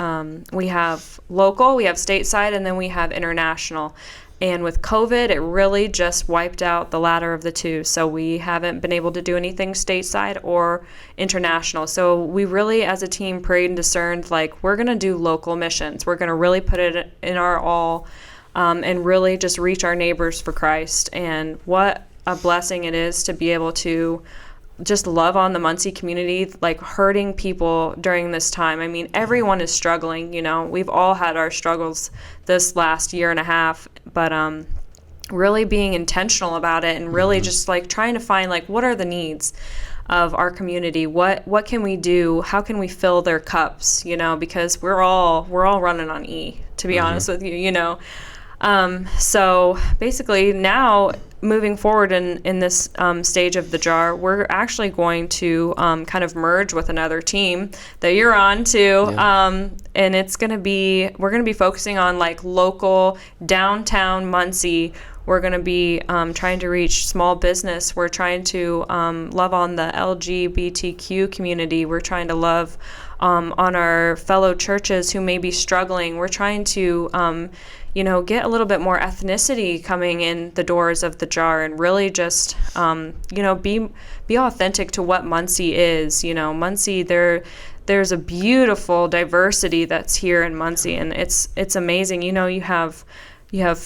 we have local, we have stateside, and then we have international. And with COVID, it really just wiped out the latter of the two. So we haven't been able to do anything stateside or international. So we really, as a team, prayed and discerned, like, we're going to do local missions. We're going to really put it in our all and really just reach our neighbors for Christ. And what a blessing it is to be able to just love on the Muncie community, like hurting people during this time. I mean, everyone is struggling, you know. We've all had our struggles this last year and a half, but really being intentional about it and really just like trying to find like what are the needs of our community? What can we do? How can we fill their cups, you know, because we're all running on E, to be honest with you, you know. So basically now moving forward in this stage of the JAR, we're actually going to kind of merge with another team that you're on too. Yeah. And we're going to be focusing on like local downtown Muncie. We're going to be trying to reach small business. We're trying to love on the LGBTQ community. We're trying to love on our fellow churches who may be struggling. We're trying to get a little bit more ethnicity coming in the doors of the JAR and really just, be authentic to what Muncie is. You know, Muncie, there's a beautiful diversity that's here in Muncie, and it's amazing. You know, you have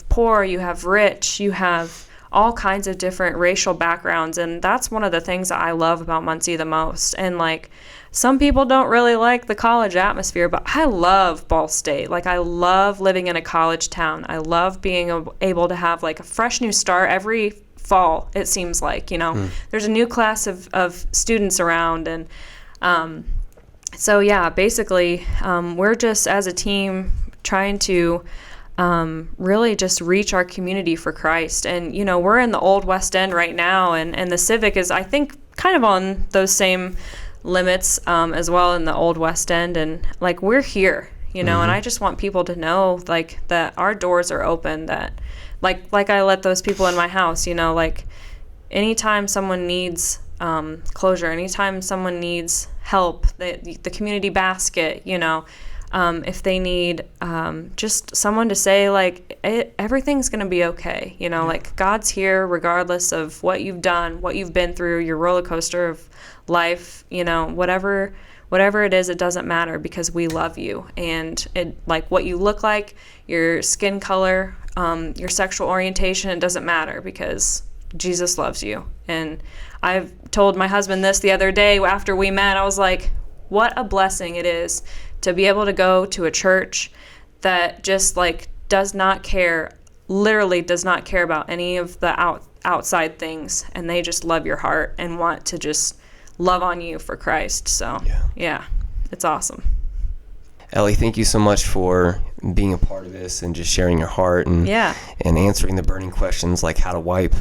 poor, you have rich, you have all kinds of different racial backgrounds, and that's one of the things that I love about Muncie the most. And like, some people don't really like the college atmosphere, but I love Ball State. Like, I love living in a college town. I love being able to have like a fresh new start every fall, it seems like, you know. There's a new class of students around, and so yeah, basically we're just as a team trying to really just reach our community for Christ. And, you know, we're in the Old West End right now, and the Civic is, I think, kind of on those same limits as well in the Old West End, and like we're here, you know, and I just want people to know like that our doors are open, that like I let those people in my house, you know, like anytime someone needs closure, anytime someone needs help, the community basket, you know, if they need just someone to say like everything's gonna be okay, you know, like God's here regardless of what you've done, what you've been through, your roller coaster of life, you know, whatever it is, it doesn't matter, because we love you. And it, like what you look like, your skin color, your sexual orientation, it doesn't matter, because Jesus loves you. And I've told my husband this the other day after we met. I was like, what a blessing it is to be able to go to a church that just like does not care, literally does not care about any of the outside things, and they just love your heart and want to just love on you for Christ. So yeah, it's awesome. Elli, thank you so much for being a part of this and just sharing your heart and answering the burning questions like how to wipe.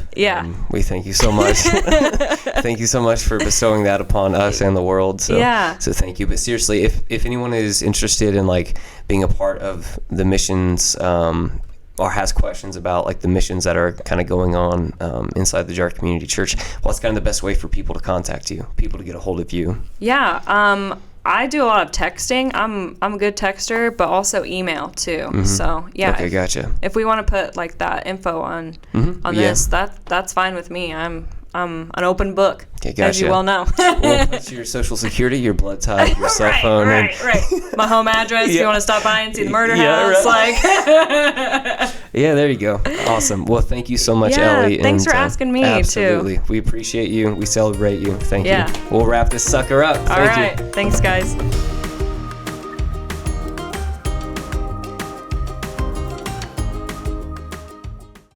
We thank you so much. Thank you so much for bestowing that upon us and the world. So thank you. But seriously, if anyone is interested in like being a part of the missions, or has questions about like the missions that are kind of going on inside the Jar Community Church, what's kind of the best way for people to contact you, people to get a hold of you? I do a lot of texting. I'm a good texter, but also email too. So Okay, gotcha. If we want to put like that info on this, that's fine with me. I'm an open book, as you well know. Well, that's your social security, your blood type, your cell phone. Right. My home address, if you want to stop by and see the murder house. Yeah, there you go. Awesome. Well, thank you so much, Elli. Thanks for asking me, absolutely. We appreciate you. We celebrate you. Thank you. We'll wrap this sucker up. All right. Thanks, guys.